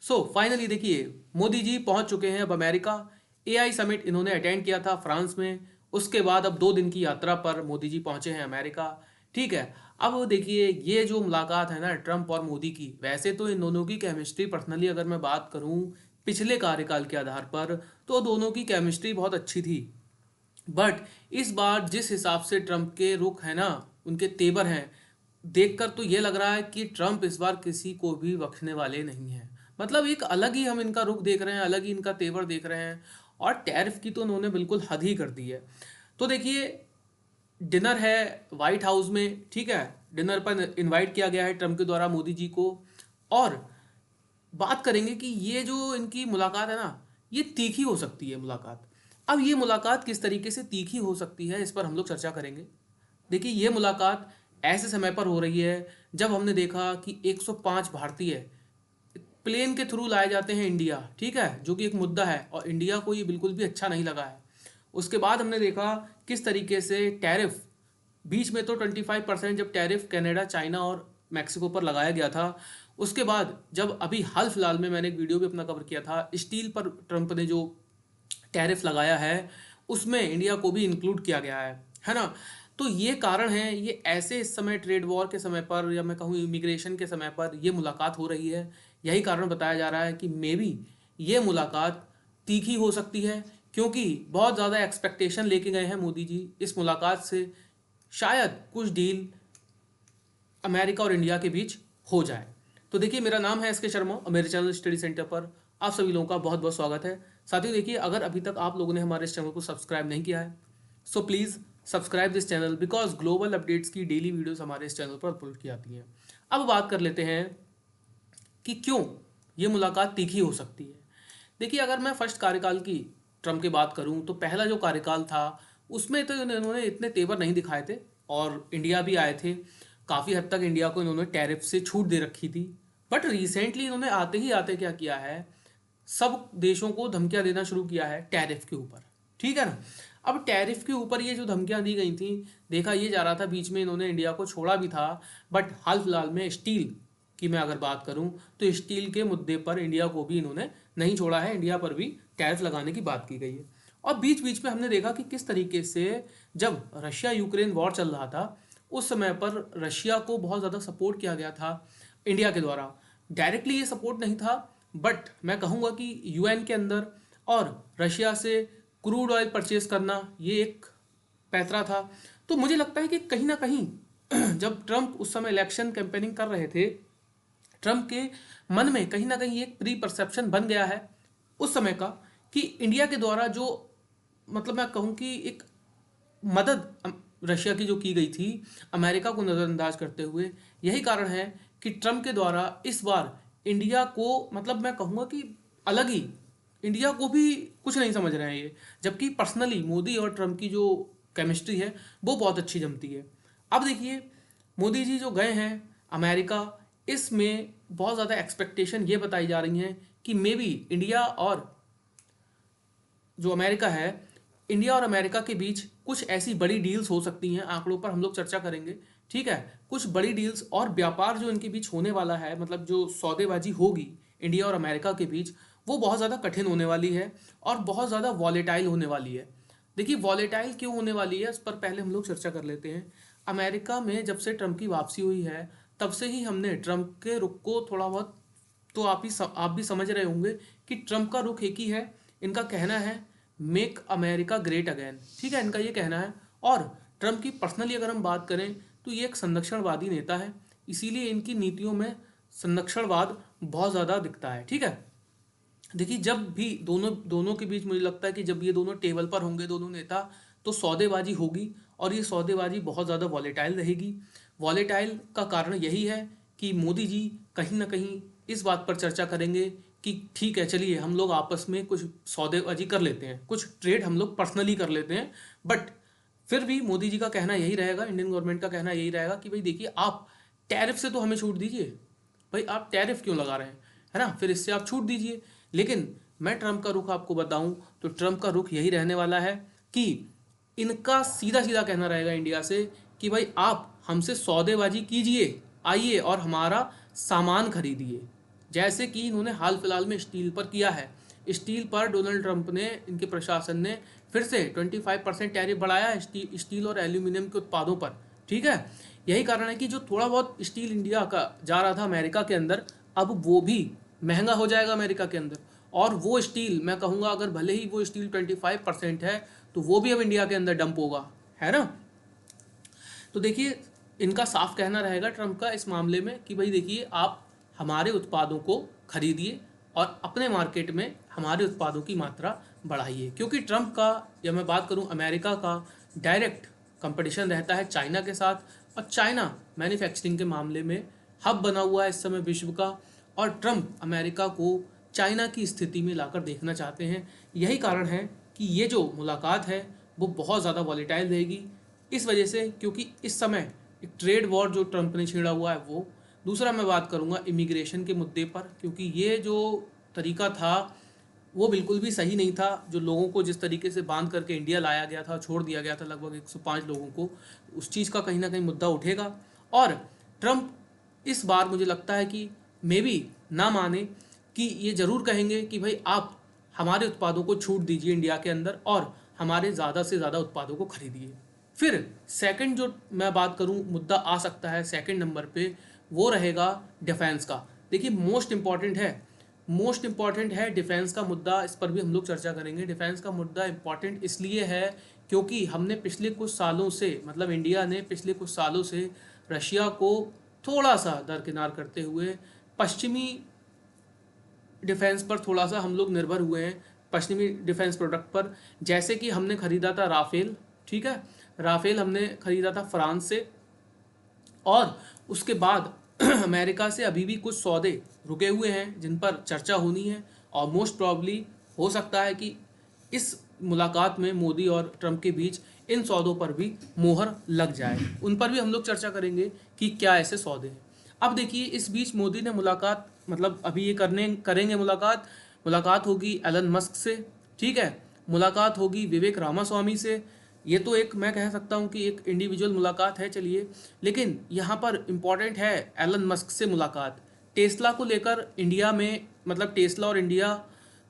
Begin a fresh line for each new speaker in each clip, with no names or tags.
Finally देखिए, मोदी जी पहुंच चुके हैं अब अमेरिका। एआई समिट इन्होंने अटेंड किया था फ्रांस में। उसके बाद अब 2 दिन की यात्रा पर मोदी जी पहुंचे हैं अमेरिका। ठीक है। अब देखिए, ये जो मुलाकात है ना ट्रंप और मोदी की, वैसे तो इन दोनों की केमिस्ट्री पर्सनली अगर मैं बात करूं पिछले कार्यकाल के आधार पर, तो दोनों की केमिस्ट्री बहुत अच्छी थी। बट इस बार जिस हिसाब से ट्रंप के रुख है ना, उनके तेवर हैं, देखकर तो ये लग रहा है कि ट्रंप इस बार किसी को भी बख्शने वाले नहीं हैं। मतलब एक अलग ही हम इनका रुख देख रहे हैं, अलग ही इनका तेवर देख रहे हैं। और टैरिफ की तो उन्होंने बिल्कुल हद ही कर दी है। तो देखिए, डिनर है वाइट हाउस में। ठीक है। डिनर पर इनवाइट किया गया है ट्रंप के द्वारा मोदी जी को। और बात करेंगे कि ये जो इनकी मुलाकात है ना, ये तीखी हो सकती है मुलाकात। अब ये मुलाकात किस तरीके से तीखी हो सकती है, इस पर हम लोग चर्चा करेंगे। देखिए, ये मुलाकात ऐसे समय पर हो रही है जब हमने देखा कि 105 भारतीय प्लेन के थ्रू लाए जाते हैं इंडिया। ठीक है, जो कि एक मुद्दा है और इंडिया को ये बिल्कुल भी अच्छा नहीं लगा है। उसके बाद हमने देखा किस तरीके से टैरिफ, बीच में तो 25% जब टैरिफ कनाडा, चाइना और मैक्सिको पर लगाया गया था। उसके बाद जब अभी हाल फिलहाल में मैंने एक वीडियो भी अपना कवर किया था, स्टील पर ट्रंप ने जो टैरिफ लगाया है उसमें इंडिया को भी इंक्लूड किया गया है ना। तो ये कारण है, ये ऐसे इस समय ट्रेड वॉर के समय पर या मैं कहूँ इमिग्रेशन के समय पर ये मुलाकात हो रही है। यही कारण बताया जा रहा है कि मे बी ये मुलाकात तीखी हो सकती है, क्योंकि बहुत ज़्यादा एक्सपेक्टेशन लेके गए हैं मोदी जी इस मुलाकात से। शायद कुछ डील अमेरिका और इंडिया के बीच हो जाए। तो देखिए, मेरा नाम है एस के शर्मा और मेरे चैनल स्टडी सेंटर पर आप सभी लोगों का बहुत बहुत स्वागत है। साथियों देखिए, अगर अभी तक आप लोगों ने हमारे इस चैनल को सब्सक्राइब नहीं किया है, so please subscribe this channel, because global updates की डेली वीडियोस हमारे इस चैनल पर अपलोड की जाती हैं। अब बात कर लेते हैं कि क्यों ये मुलाकात तीखी हो सकती है। देखिए, अगर मैं फर्स्ट कार्यकाल की ट्रम्प की बात करूं तो पहला जो कार्यकाल था उसमें तो इन्होंने इतने तेवर नहीं दिखाए थे और इंडिया भी आए थे। काफ़ी हद तक इंडिया को इन्होंने टैरिफ से छूट दे रखी थी। बट रिसेंटली इन्होंने आते ही आते क्या किया है, सब देशों को धमकियां देना शुरू किया है टैरिफ के ऊपर। ठीक है ना। अब टैरिफ के ऊपर ये जो धमकियां दी गई थी, देखा ये जा रहा था, बीच में इन्होंने इंडिया को छोड़ा भी था। बट हाल फिलहाल में स्टील की मैं अगर बात करूं तो स्टील के मुद्दे पर इंडिया को भी इन्होंने नहीं छोड़ा है, इंडिया पर भी टैरिफ लगाने की बात की गई है। और बीच बीच में हमने देखा कि किस तरीके से जब रशिया यूक्रेन वॉर चल रहा था उस समय पर रशिया को बहुत ज़्यादा सपोर्ट किया गया था इंडिया के द्वारा। डायरेक्टली ये सपोर्ट नहीं था, बट मैं कहूँगा कि यूएन के अंदर और रशिया से क्रूड ऑयल परचेज करना ये एक पैतरा था। तो मुझे लगता है कि कहीं ना कहीं जब ट्रंप उस समय इलेक्शन कैंपेनिंग कर रहे थे, ट्रंप के मन में कहीं ना कहीं एक प्री परसेप्शन बन गया है उस समय का कि इंडिया के द्वारा जो, मतलब मैं कहूँ कि एक मदद रशिया की जो की गई थी अमेरिका को नज़रअंदाज करते हुए, यही कारण है कि ट्रंप के द्वारा इस बार इंडिया को, मतलब मैं कहूँगा कि अलग ही, इंडिया को भी कुछ नहीं समझ रहे हैं ये। जबकि पर्सनली मोदी और ट्रंप की जो केमिस्ट्री है वो बहुत अच्छी जमती है। अब देखिए, मोदी जी जो गए हैं अमेरिका, इसमें बहुत ज़्यादा एक्सपेक्टेशन ये बताई जा रही हैं कि मे बी इंडिया और जो अमेरिका है, इंडिया और अमेरिका के बीच कुछ ऐसी बड़ी डील्स हो सकती हैं, आंकड़ों पर हम लोग चर्चा करेंगे। ठीक है। कुछ बड़ी डील्स और व्यापार जो इनके बीच होने वाला है, मतलब जो सौदेबाजी होगी इंडिया और अमेरिका के बीच, वो बहुत ज़्यादा कठिन होने वाली है और बहुत ज़्यादा वॉलेटाइल होने वाली है। देखिए, वॉलेटाइल क्यों होने वाली है इस पर पहले हम लोग चर्चा कर लेते हैं। अमेरिका में जब से ट्रंप की वापसी हुई है तब से ही हमने ट्रंप के रुख को थोड़ा बहुत, तो आप भी समझ रहे होंगे कि ट्रंप का रुख एक ही है। इनका कहना है मेक अमेरिका ग्रेट अगेन। ठीक है, इनका ये कहना है। और ट्रंप की पर्सनली अगर हम बात करें तो ये एक संरक्षणवादी नेता है, इसीलिए इनकी नीतियों में संरक्षणवाद बहुत ज़्यादा दिखता है। ठीक है। देखिए, जब भी दोनों दोनों के बीच मुझे लगता है कि जब ये दोनों टेबल पर होंगे दोनों नेता, तो सौदेबाजी होगी और ये सौदेबाजी बहुत ज़्यादा वॉलेटाइल रहेगी। वॉलेटाइल का कारण यही है कि मोदी जी कहीं ना कहीं इस बात पर चर्चा करेंगे कि ठीक है, चलिए हम लोग आपस में कुछ सौदेबाजी कर लेते हैं, कुछ ट्रेड हम लोग पर्सनली कर लेते हैं। बट फिर भी मोदी जी का कहना यही रहेगा, इंडियन गवर्नमेंट का कहना यही रहेगा कि भाई देखिए, आप टैरिफ से तो हमें छूट दीजिए, भाई आप टैरिफ क्यों लगा रहे हैं, है ना, फिर इससे आप छूट दीजिए। लेकिन मैं ट्रंप का रुख आपको बताऊं तो ट्रंप का रुख यही रहने वाला है कि इनका सीधा सीधा कहना रहेगा इंडिया से कि भाई आप हमसे सौदेबाजी कीजिए, आइए और हमारा सामान खरीदिए। जैसे कि इन्होंने हाल फिलहाल में स्टील पर किया है। स्टील पर डोनाल्ड ट्रंप ने, इनके प्रशासन ने फिर से 25% टैरिफ बढ़ाया है स्टील और एल्यूमिनियम के उत्पादों पर। ठीक है, यही कारण है कि जो थोड़ा बहुत स्टील इंडिया का जा रहा था अमेरिका के अंदर, अब वो भी महंगा हो जाएगा अमेरिका के अंदर। और वो स्टील, मैं कहूँगा अगर भले ही वो स्टील 25% है, तो वो भी अब इंडिया के अंदर डंप होगा, है ना। तो देखिए, इनका साफ कहना रहेगा ट्रंप का इस मामले में कि भाई देखिए, आप हमारे उत्पादों को खरीदिए और अपने मार्केट में हमारे उत्पादों की मात्रा बढ़ाइए। क्योंकि ट्रंप का, या मैं बात करूं अमेरिका का, डायरेक्ट कंपटीशन रहता है चाइना के साथ, और चाइना मैन्युफैक्चरिंग के मामले में हब बना हुआ है इस समय विश्व का। और ट्रंप अमेरिका को चाइना की स्थिति में लाकर देखना चाहते हैं। यही कारण है कि ये जो मुलाकात है वो बहुत ज़्यादा वॉलेटाइल रहेगी इस वजह से, क्योंकि इस समय एक ट्रेड वॉर जो ट्रंप ने छेड़ा हुआ है वो। दूसरा मैं बात करूंगा इमिग्रेशन के मुद्दे पर, क्योंकि ये जो तरीका था वो बिल्कुल भी सही नहीं था। जो लोगों को जिस तरीके से बांध करके इंडिया लाया गया था, छोड़ दिया गया था लगभग 105 लोगों को, उस चीज़ का कहीं ना कहीं मुद्दा उठेगा। और ट्रंप इस बार मुझे लगता है कि मे बी ना माने, कि ये ज़रूर कहेंगे कि भाई आप हमारे उत्पादों को छूट दीजिए इंडिया के अंदर और हमारे ज़्यादा से ज़्यादा उत्पादों को खरीदिए। फिर सेकंड जो मैं बात करूं मुद्दा आ सकता है सेकंड नंबर पे, वो रहेगा डिफेंस का। देखिए, मोस्ट इम्पॉर्टेंट है डिफेंस का मुद्दा। इस पर भी हम लोग चर्चा करेंगे। डिफेंस का मुद्दा इम्पॉर्टेंट इसलिए है क्योंकि हमने पिछले कुछ सालों से, मतलब इंडिया ने पिछले कुछ सालों से रशिया को थोड़ा सा दरकिनार करते हुए पश्चिमी डिफेंस पर थोड़ा सा हम लोग निर्भर हुए हैं, पश्चिमी डिफेंस प्रोडक्ट पर। जैसे कि हमने खरीदा था राफेल, ठीक है, राफेल हमने खरीदा था फ्रांस से, और उसके बाद अमेरिका से अभी भी कुछ सौदे रुके हुए हैं जिन पर चर्चा होनी है। और मोस्ट प्रॉब्ली हो सकता है कि इस मुलाकात में मोदी और ट्रंप के बीच इन सौदों पर भी मोहर लग जाए। उन पर भी हम लोग चर्चा करेंगे कि क्या ऐसे सौदे हैं। अब देखिए, इस बीच मोदी ने मुलाकात, मतलब अभी ये करेंगे मुलाकात होगी एलन मस्क से, ठीक है, मुलाकात होगी विवेक रामास्वामी से। ये तो एक, मैं कह सकता हूँ कि एक इंडिविजुअल मुलाकात है, चलिए, लेकिन यहाँ पर इम्पॉर्टेंट है एलन मस्क से मुलाकात। टेस्ला को लेकर इंडिया में, मतलब टेस्ला और इंडिया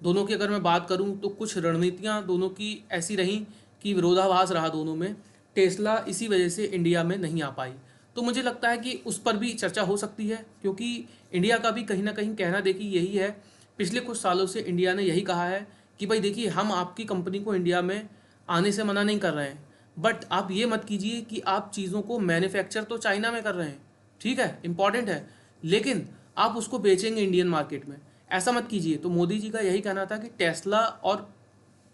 दोनों की अगर मैं बात करूँ तो कुछ रणनीतियाँ दोनों की ऐसी रहीं कि विरोधाभास रहा दोनों में। टेस्ला इसी वजह से इंडिया में नहीं आ पाई। तो मुझे लगता है कि उस पर भी चर्चा हो सकती है, क्योंकि इंडिया का भी कहीं ना कहीं कहना देखिए यही है। पिछले कुछ सालों से इंडिया ने यही कहा है कि भाई देखिए, हम आपकी कंपनी को इंडिया में आने से मना नहीं कर रहे हैं, बट आप ये मत कीजिए कि आप चीज़ों को मैन्युफैक्चर तो चाइना में कर रहे हैं, ठीक है, इंपॉर्टेंट है, लेकिन आप उसको बेचेंगे इंडियन मार्केट में, ऐसा मत कीजिए। तो मोदी जी का यही कहना था कि टेस्ला और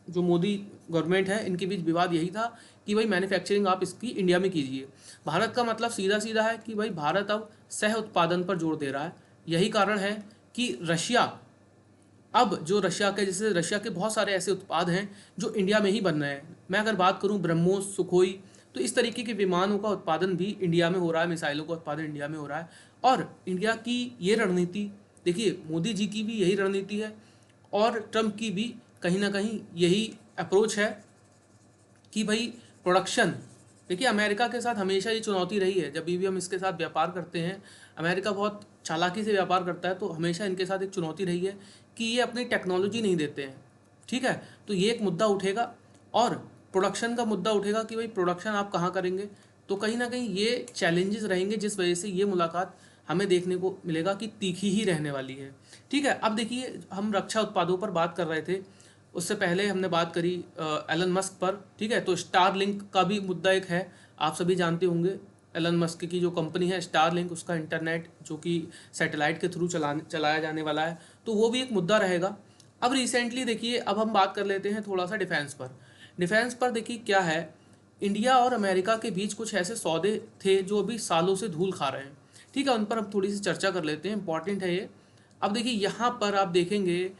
जो मोदी गवर्नमेंट है इनके बीच विवाद यही था कि भाई मैन्युफैक्चरिंग आप इसकी इंडिया में कीजिए। भारत का मतलब सीधा सीधा है कि भाई भारत अब सह उत्पादन पर जोर दे रहा है। यही कारण है कि रशिया, अब जो रशिया के, जैसे रशिया के बहुत सारे ऐसे उत्पाद हैं जो इंडिया में ही बन रहे हैं। मैं अगर बात करूं ब्रह्मोस, सुखोई, तो इस तरीके के विमानों का उत्पादन भी इंडिया में हो रहा है, मिसाइलों का उत्पादन इंडिया में हो रहा है। और इंडिया की ये रणनीति, देखिए मोदी जी की भी यही रणनीति है और ट्रंप की भी कहीं ना कहीं यही अप्रोच है कि भाई प्रोडक्शन, देखिए अमेरिका के साथ हमेशा ये चुनौती रही है। जब भी हम इसके साथ व्यापार करते हैं, अमेरिका बहुत चालाकी से व्यापार करता है, तो हमेशा इनके साथ एक चुनौती रही है कि ये अपनी टेक्नोलॉजी नहीं देते हैं, ठीक है। तो ये एक मुद्दा उठेगा और प्रोडक्शन का मुद्दा उठेगा कि भाई प्रोडक्शन आप कहाँ करेंगे। तो कहीं ना कहीं ये चैलेंजेस रहेंगे, जिस वजह से ये मुलाकात हमें देखने को मिलेगा कि तीखी ही रहने वाली है, ठीक है। अब देखिए, हम रक्षा उत्पादों पर बात कर रहे थे, उससे पहले हमने बात करी एलन मस्क पर, ठीक है। तो स्टारलिंक का भी मुद्दा एक है, आप सभी जानते होंगे एलन मस्क की जो कंपनी है स्टारलिंक, उसका इंटरनेट जो कि सैटेलाइट के थ्रू चलाया जाने वाला है, तो वो भी एक मुद्दा रहेगा। अब रिसेंटली देखिए, अब हम बात कर लेते हैं थोड़ा सा डिफेंस पर। डिफेंस पर देखिए क्या है, इंडिया और अमेरिका के बीच कुछ ऐसे सौदे थे जो अभी सालों से धूल खा रहे हैं, ठीक है, उन पर हम थोड़ी सी चर्चा कर लेते हैं, इंपॉर्टेंट है ये। अब देखिए, यहाँ पर आप देखेंगे,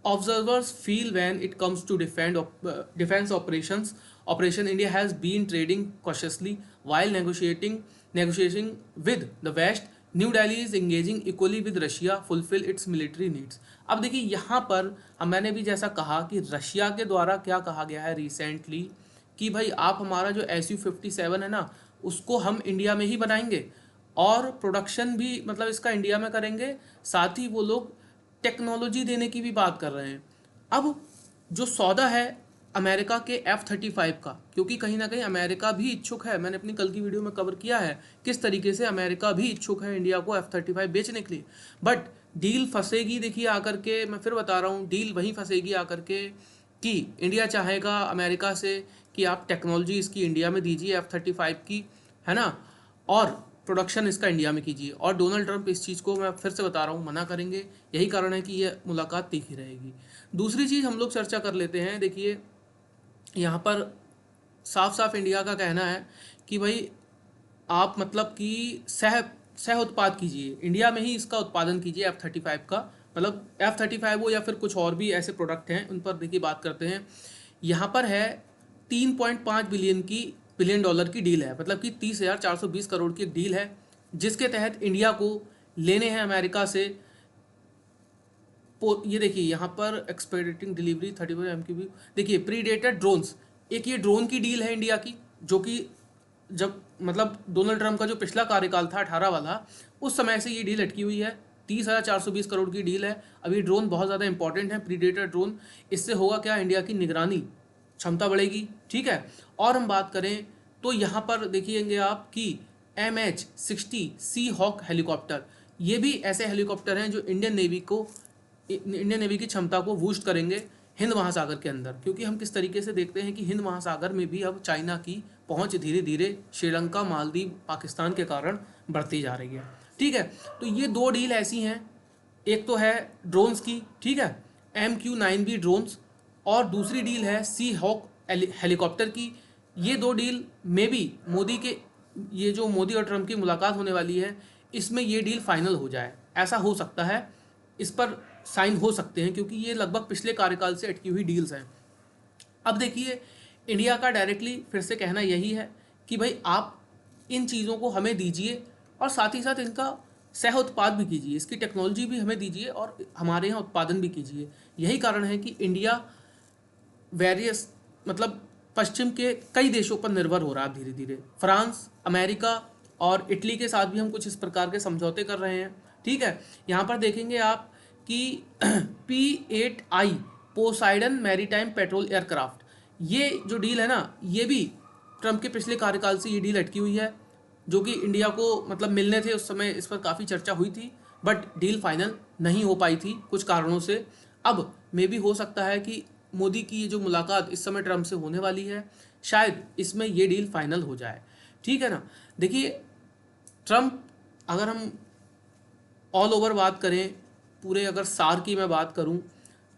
observers feel when it comes to defense operation India has been trading cautiously while negotiating with the West. New Delhi is engaging equally with Russia fulfill its military needs. अब देखिए यहाँ पर मैंने भी जैसा कहा कि रशिया के द्वारा क्या कहा गया है रिसेंटली कि भाई आप हमारा जो SU-57 है ना, उसको हम इंडिया में ही बनाएंगे और प्रोडक्शन भी मतलब इसका इंडिया में करेंगे, साथ ही वो लोग टेक्नोलॉजी देने की भी बात कर रहे हैं। अब जो सौदा है अमेरिका के F-35 का, क्योंकि कहीं ना कहीं अमेरिका भी इच्छुक है, मैंने अपनी कल की वीडियो में कवर किया है किस तरीके से अमेरिका भी इच्छुक है इंडिया को F-35 बेचने के लिए, बट डील फंसेगी। देखिए आकर के मैं फिर बता रहा हूँ, डील वहीं फंसेगी आकर के कि इंडिया चाहेगा अमेरिका से कि आप टेक्नोलॉजी इसकी इंडिया में दीजिए F-35 की, है ना, और प्रोडक्शन इसका इंडिया में कीजिए। और डोनाल्ड ट्रंप इस चीज़ को मैं फिर से बता रहा हूँ मना करेंगे। यही कारण है कि ये मुलाकात तीखी रहेगी। दूसरी चीज़ हम लोग चर्चा कर लेते हैं। देखिए यहाँ पर साफ साफ इंडिया का कहना है कि भाई आप मतलब कि सह उत्पाद कीजिए, इंडिया में ही इसका उत्पादन कीजिए F-35 का, मतलब F-35 हो या फिर कुछ और भी ऐसे प्रोडक्ट हैं उन पर देखिए बात करते हैं। यहाँ पर है 3.5 बिलियन डॉलर की डील है, मतलब कि 30,420 करोड़ की एक डील है, जिसके तहत इंडिया को लेने हैं अमेरिका से। ये देखिए यहाँ पर एक्सपेडिटिंग डिलीवरी 31 MQB। देखिए प्रीडेटर ड्रोन्स, एक ये ड्रोन की डील है इंडिया की, जो कि जब मतलब डोनाल्ड ट्रंप का जो पिछला कार्यकाल था 18 वाला, उस समय से ये डील अटकी हुई है। 30,420 करोड़ की डील है। अभी ड्रोन बहुत ज़्यादा इंपॉर्टेंट है, प्रीडेटर ड्रोन। इससे होगा क्या, इंडिया की निगरानी क्षमता बढ़ेगी, ठीक है। और हम बात करें तो यहाँ पर देखिएंगे आप कि MH-60 सी हॉक हेलीकॉप्टर, ये भी ऐसे हेलीकॉप्टर हैं जो इंडियन नेवी की क्षमता को बूस्ट करेंगे हिंद महासागर के अंदर, क्योंकि हम किस तरीके से देखते हैं कि हिंद महासागर में भी अब चाइना की पहुंच धीरे धीरे श्रीलंका, मालदीव, पाकिस्तान के कारण बढ़ती जा रही है, ठीक है। तो ये दो डील ऐसी हैं, एक तो है ड्रोन्स की, ठीक है, MQ-9B ड्रोन्स, और दूसरी डील है सी हॉक हेलीकॉप्टर की। ये दो डील में भी ये जो मोदी और ट्रंप की मुलाकात होने वाली है, इसमें ये डील फाइनल हो जाए, ऐसा हो सकता है, इस पर साइन हो सकते हैं, क्योंकि ये लगभग पिछले कार्यकाल से अटकी हुई डील्स हैं। अब देखिए इंडिया का डायरेक्टली फिर से कहना यही है कि भाई आप इन चीज़ों को हमें दीजिए और साथ ही साथ इनका सह उत्पाद भी कीजिए, इसकी टेक्नोलॉजी भी हमें दीजिए और हमारे यहाँ उत्पादन भी कीजिए। यही कारण है कि इंडिया वेरियस मतलब पश्चिम के कई देशों पर निर्भर हो रहा है धीरे धीरे। फ्रांस, अमेरिका और इटली के साथ भी हम कुछ इस प्रकार के समझौते कर रहे हैं, ठीक है। यहाँ पर देखेंगे आप कि P-8I Poseidon maritime petrol aircraft, ये जो डील है ना, ये भी ट्रंप के पिछले कार्यकाल से ये डील अटकी हुई है, जो कि इंडिया को मतलब मिलने थे। उस समय इस पर काफ़ी चर्चा हुई थी, बट डील फाइनल नहीं हो पाई थी कुछ कारणों से। अब मे भी हो सकता है कि मोदी की ये जो मुलाकात इस समय ट्रंप से होने वाली है, शायद इसमें ये डील फाइनल हो जाए, ठीक है ना। देखिए ट्रंप, अगर हम ऑल ओवर बात करें, पूरे अगर सार की मैं बात करूं,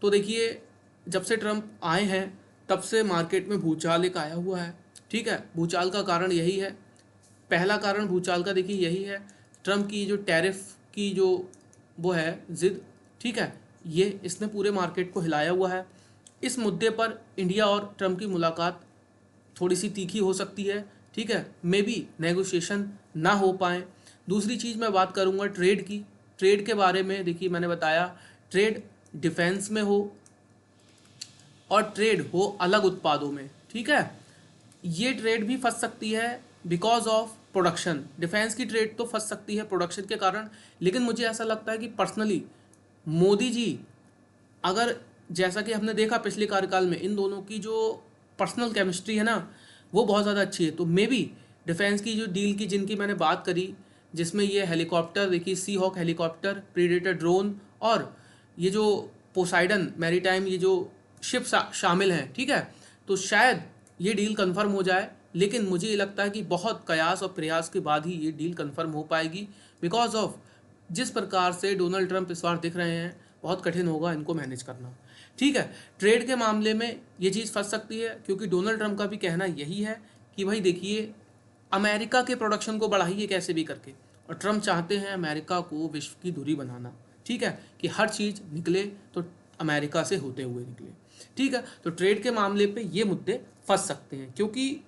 तो देखिए जब से ट्रंप आए हैं तब से मार्केट में भूचाल एक आया हुआ है, ठीक है। भूचाल का कारण यही है, पहला कारण भूचाल का देखिए यही है, ट्रंप की जो टैरिफ की जो वो है जिद, ठीक है, ये इसने पूरे मार्केट को हिलाया हुआ है। इस मुद्दे पर इंडिया और ट्रंप की मुलाकात थोड़ी सी तीखी हो सकती है, ठीक है, मे बी नेगोशिएशन ना हो पाए। दूसरी चीज़ मैं बात करूँगा ट्रेड की। ट्रेड के बारे में देखिए मैंने बताया, ट्रेड डिफेंस में हो और ट्रेड हो अलग उत्पादों में, ठीक है, ये ट्रेड भी फंस सकती है बिकॉज ऑफ प्रोडक्शन। डिफेंस की ट्रेड तो फंस सकती है प्रोडक्शन के कारण, लेकिन मुझे ऐसा लगता है कि पर्सनली मोदी जी, अगर जैसा कि हमने देखा पिछले कार्यकाल में इन दोनों की जो पर्सनल केमिस्ट्री है ना, वो बहुत ज़्यादा अच्छी है, तो मे बी डिफेंस की जो डील की जिनकी मैंने बात करी, जिसमें ये हेलीकॉप्टर देखिए सी हॉक हेलीकॉप्टर, प्रीडेटर ड्रोन और ये जो पोसाइडन मैरीटाइम ये जो शिप शामिल हैं, ठीक है, तो शायद ये डील कंफर्म हो जाए। लेकिन मुझे ये लगता है कि बहुत कयास और प्रयास के बाद ही ये डील कंफर्म हो पाएगी, बिकॉज ऑफ जिस प्रकार से डोनाल्ड ट्रंप इस बार दिख रहे हैं, बहुत कठिन होगा इनको मैनेज करना, ठीक है। ट्रेड के मामले में ये चीज़ फंस सकती है, क्योंकि डोनाल्ड ट्रंप का भी कहना यही है कि भाई देखिए अमेरिका के प्रोडक्शन को बढ़ाइए कैसे भी करके, और ट्रंप चाहते हैं अमेरिका को विश्व की धुरी बनाना, ठीक है, कि हर चीज़ निकले तो अमेरिका से होते हुए निकले, ठीक है। तो ट्रेड के मामले पे ये मुद्दे फंस सकते हैं, क्योंकि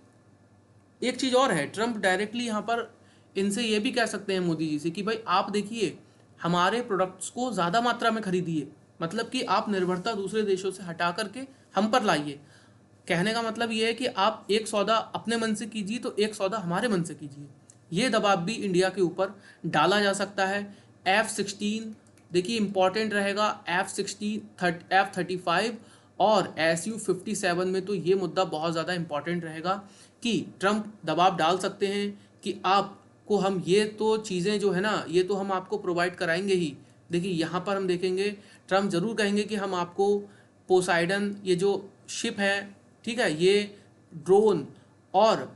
एक चीज़ और है, ट्रंप डायरेक्टली यहाँ पर इनसे ये भी कह सकते हैं मोदी जी से कि भाई आप देखिए हमारे प्रोडक्ट्स को ज़्यादा मात्रा में खरीदिए, मतलब कि आप निर्भरता दूसरे देशों से हटा करके हम पर लाइए। कहने का मतलब ये है कि आप एक सौदा अपने मन से कीजिए तो एक सौदा हमारे मन से कीजिए। ये दबाव भी इंडिया के ऊपर डाला जा सकता है। F-16 देखिए इंपॉर्टेंट रहेगा, F-16 F-35 और Su-57 में तो ये मुद्दा बहुत ज़्यादा इंपॉर्टेंट रहेगा कि ट्रंप दबाव डाल सकते हैं कि आपको हम ये तो चीज़ें जो है ना, ये तो हम आपको प्रोवाइड कराएंगे ही। देखिए यहाँ पर हम देखेंगे ट्रंप ज़रूर कहेंगे कि हम आपको पोसाइडन ये जो शिप है, ठीक है, ये ड्रोन और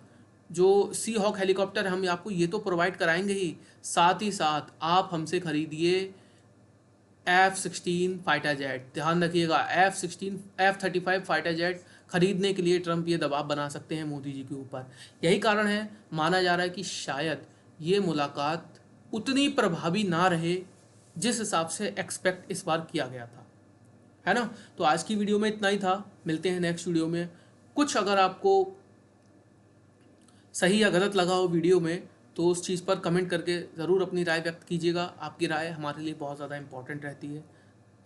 जो सी हॉक हेलीकॉप्टर हम आपको ये तो प्रोवाइड कराएंगे ही, साथ ही साथ आप हमसे खरीदिए F-16 फाइटर जेट। ध्यान रखिएगा, F-16 F-35 फाइटर जेट खरीदने के लिए ट्रंप ये दबाव बना सकते हैं मोदी जी के ऊपर। यही कारण है, माना जा रहा है कि शायद ये मुलाकात उतनी प्रभावी ना रहे जिस हिसाब से एक्सपेक्ट इस बार किया गया था, है ना। तो आज की वीडियो में इतना ही था, मिलते हैं नेक्स्ट वीडियो में। कुछ अगर आपको सही या गलत लगा हो वीडियो में तो उस चीज़ पर कमेंट करके ज़रूर अपनी राय व्यक्त कीजिएगा। आपकी राय हमारे लिए बहुत ज़्यादा इंपॉर्टेंट रहती है।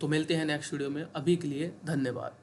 तो मिलते हैं नेक्स्ट वीडियो में, अभी के लिए धन्यवाद।